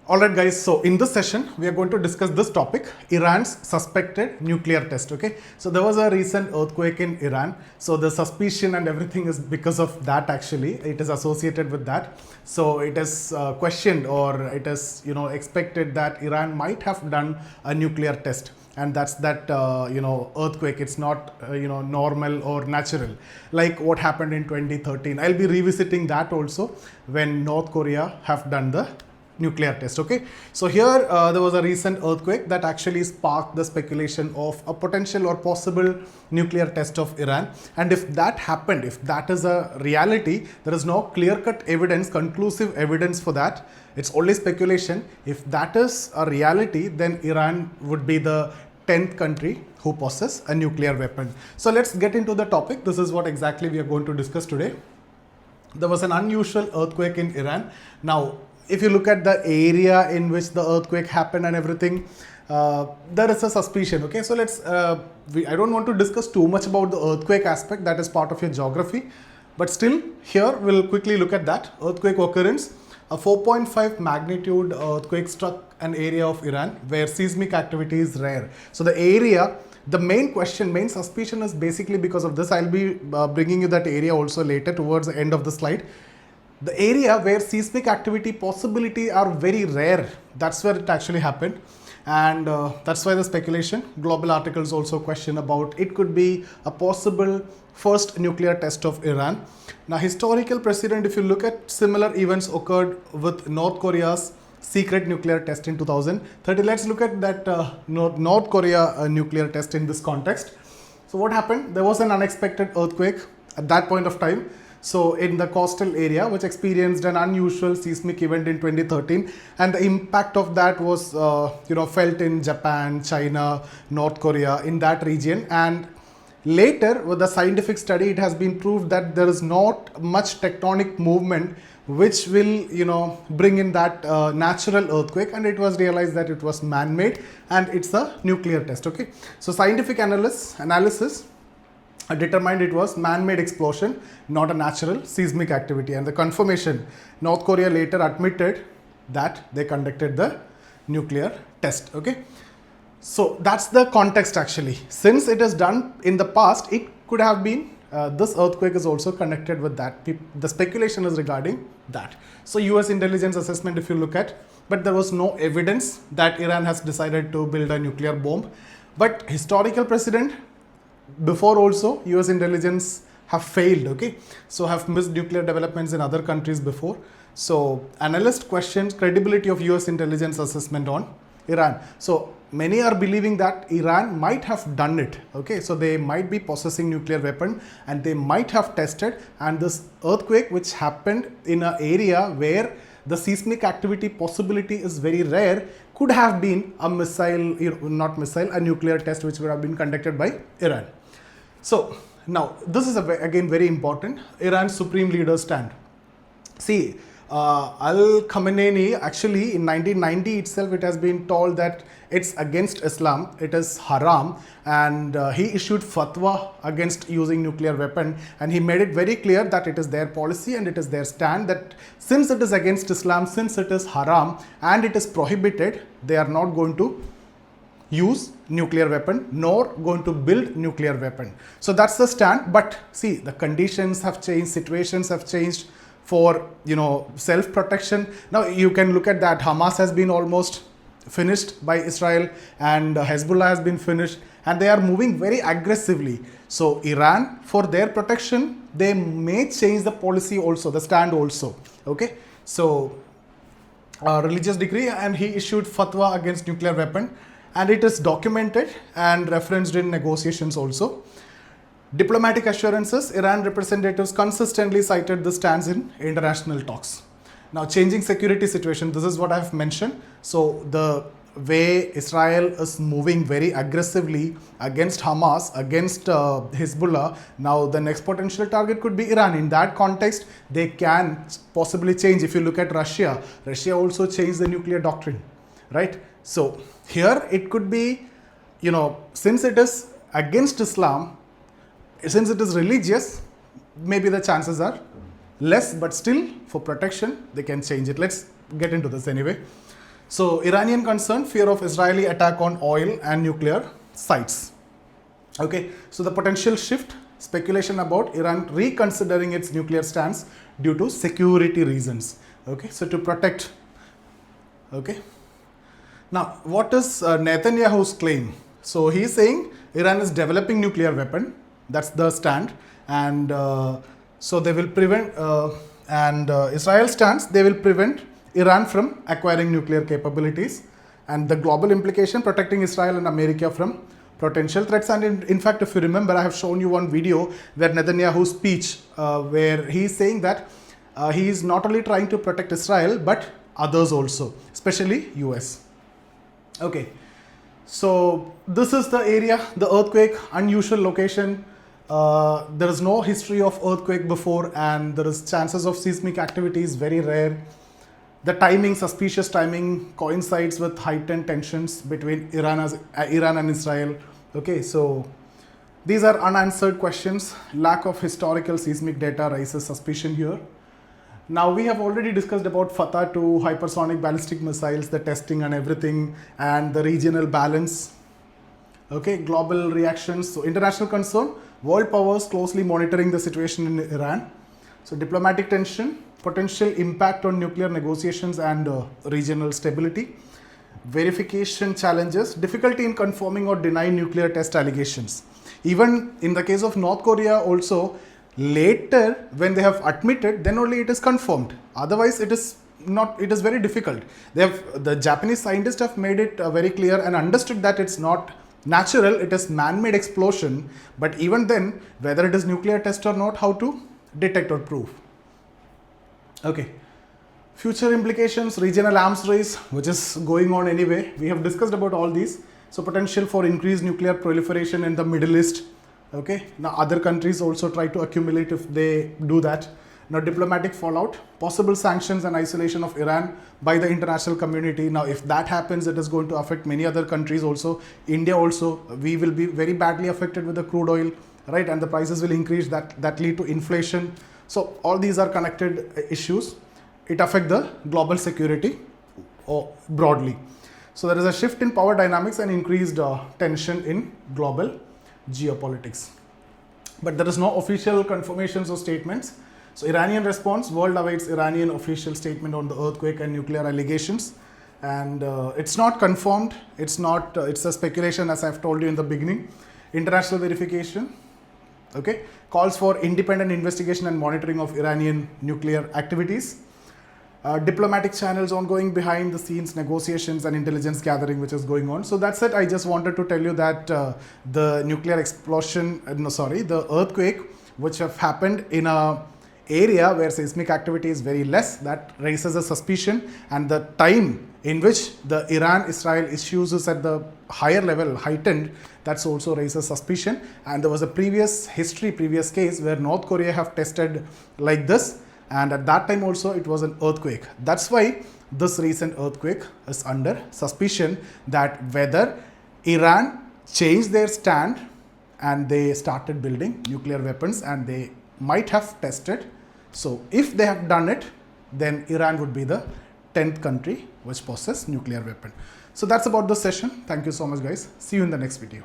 Alright guys, so in this session, we are going to discuss this topic, Iran's suspected nuclear test, okay. So there was a recent earthquake in Iran. So the suspicion and everything is because of that actually, it is associated with that. So it is questioned or it is, expected that Iran might have done a nuclear test. And that's that, earthquake. It's not, normal or natural. Like what happened in 2013. I'll be revisiting that also when North Korea have done the nuclear test. Okay, so here there was a recent earthquake that actually sparked the speculation of a potential or possible nuclear test of Iran. And if that happened, if that is a reality, there is no clear-cut evidence, conclusive evidence for that. It's only speculation. If that is a reality, then Iran would be the 10th country who possesses a nuclear weapon. So let's get into the topic. This is what exactly we are going to discuss today. There was an unusual earthquake in Iran. Now, if you look at the area in which the earthquake happened and everything, there is a suspicion. Okay, so I don't want to discuss too much about the earthquake aspect, that is part of your geography, but still here we'll quickly look at that. Earthquake occurrence, a 4.5 magnitude earthquake struck an area of Iran where seismic activity is rare. So the area, the main suspicion is basically because of this. I'll be bringing you that area also later towards the end of the slide. The area where seismic activity possibility are very rare, that's where it actually happened. And that's why the speculation, global articles also question about it could be a possible first nuclear test of Iran. Now, historical precedent, if you look at similar events occurred with North Korea's secret nuclear test in 2013. Let's look at that North Korea nuclear test in this context. So what happened? There was an unexpected earthquake at that point of time. So in the coastal area, which experienced an unusual seismic event in 2013, and the impact of that was, felt in Japan, China, North Korea, in that region. And later, with the scientific study, it has been proved that there is not much tectonic movement which will, bring in that natural earthquake, and it was realized that it was man-made and it's a nuclear test. Okay, so scientific analysis determined it was man-made explosion, not a natural seismic activity. And the confirmation, North Korea later admitted that they conducted the nuclear test. Okay, so that's the context actually. Since it is done in the past, it could have been this earthquake is also connected with that. The speculation is regarding that. So US intelligence assessment, if you look at, but there was no evidence that Iran has decided to build a nuclear bomb. But historical precedent, before also US intelligence have failed, okay, so have missed nuclear developments in other countries before. So analysts questioned credibility of US intelligence assessment on Iran. So many are believing that Iran might have done it, okay, so they might be possessing nuclear weapon and they might have tested, and this earthquake which happened in an area where the seismic activity possibility is very rare could have been a a nuclear test which would have been conducted by Iran. So now this is again very important, Iran's supreme leader stand. See, Al Khamenei actually in 1990 itself, it has been told that it's against Islam, it is haram, and he issued fatwa against using nuclear weapon, and he made it very clear that it is their policy and it is their stand that since it is against Islam, since it is haram and it is prohibited, they are not going to use nuclear weapon nor going to build nuclear weapon. So that's the stand. But see, the conditions have changed, situations have changed for self-protection. Now you can look at that. Hamas has been almost finished by Israel, and Hezbollah has been finished, and they are moving very aggressively. So Iran, for their protection, they may change the policy also, the stand also. Okay, so religious decree, and he issued fatwa against nuclear weapon, and it is documented and referenced in negotiations also. Diplomatic assurances, Iran representatives consistently cited the stance in international talks. Now, changing security situation, this is what I have mentioned. So the way Israel is moving very aggressively against Hamas, against Hezbollah, now the next potential target could be Iran. In that context, they can possibly change. If you look at Russia, Russia also changed the nuclear doctrine, right? So here it could be, since it is against Islam, since it is religious, maybe the chances are less, but still for protection, they can change it. Let's get into this anyway. So Iranian concern, fear of Israeli attack on oil and nuclear sites. Okay, so the potential shift, speculation about Iran reconsidering its nuclear stance due to security reasons. Okay, so to protect. Okay, now what is Netanyahu's claim? So he is saying Iran is developing nuclear weapon. That's the stand, and so they will prevent. Israel stands. They will prevent Iran from acquiring nuclear capabilities, and the global implication, protecting Israel and America from potential threats. And in fact, if you remember, I have shown you one video where Netanyahu's speech, where he is saying that he is not only trying to protect Israel but others also, especially US. Okay, so this is the area, the earthquake, unusual location. There is no history of earthquake before, and there is chances of seismic activity is very rare. The timing, suspicious timing, coincides with heightened tensions between Iran and Israel. Okay, so these are unanswered questions. Lack of historical seismic data raises suspicion here. Now we have already discussed about Fatah 2, hypersonic ballistic missiles, the testing and everything, and the regional balance. Okay, global reactions. So international concern, world powers closely monitoring the situation in Iran. So diplomatic tension, potential impact on nuclear negotiations and regional stability. Verification challenges, difficulty in confirming or denying nuclear test allegations. Even in the case of North Korea also, later when they have admitted, then only it is confirmed. Otherwise it is not, it is very difficult. The Japanese scientists have made it very clear and understood that it's not natural, it is man-made explosion. But even then, whether it is nuclear test or not, how to detect or prove. Okay, future implications, regional arms race, which is going on anyway. We have discussed about all these. So potential for increased nuclear proliferation in the Middle East. Okay, now other countries also try to accumulate if they do that. Now diplomatic fallout, possible sanctions and isolation of Iran by the international community. Now if that happens, it is going to affect many other countries also. India also, we will be very badly affected with the crude oil, right? And the prices will increase, that lead to inflation. So all these are connected issues. It affects the global security broadly. So there is a shift in power dynamics and increased tension in global geopolitics. But there is no official confirmations or statements. So Iranian response, world awaits Iranian official statement on the earthquake and nuclear allegations. And it's not confirmed, it's a speculation, as I've told you in the beginning. International verification, okay, calls for independent investigation and monitoring of Iranian nuclear activities. Diplomatic channels ongoing, behind the scenes negotiations and intelligence gathering which is going on. So that's it. I just wanted to tell you that the nuclear explosion, the earthquake which have happened in a area where seismic activity is very less, that raises a suspicion, and the time in which the Iran-Israel issues is at the higher level, heightened, that's also raises suspicion. And there was a previous case where North Korea have tested like this, and at that time also it was an earthquake. That's why this recent earthquake is under suspicion, that whether Iran changed their stand and they started building nuclear weapons, and they might have tested. So if they have done it, then Iran would be the 10th country which possesses nuclear weapon. So that's about this session. Thank you so much guys. See you in the next video.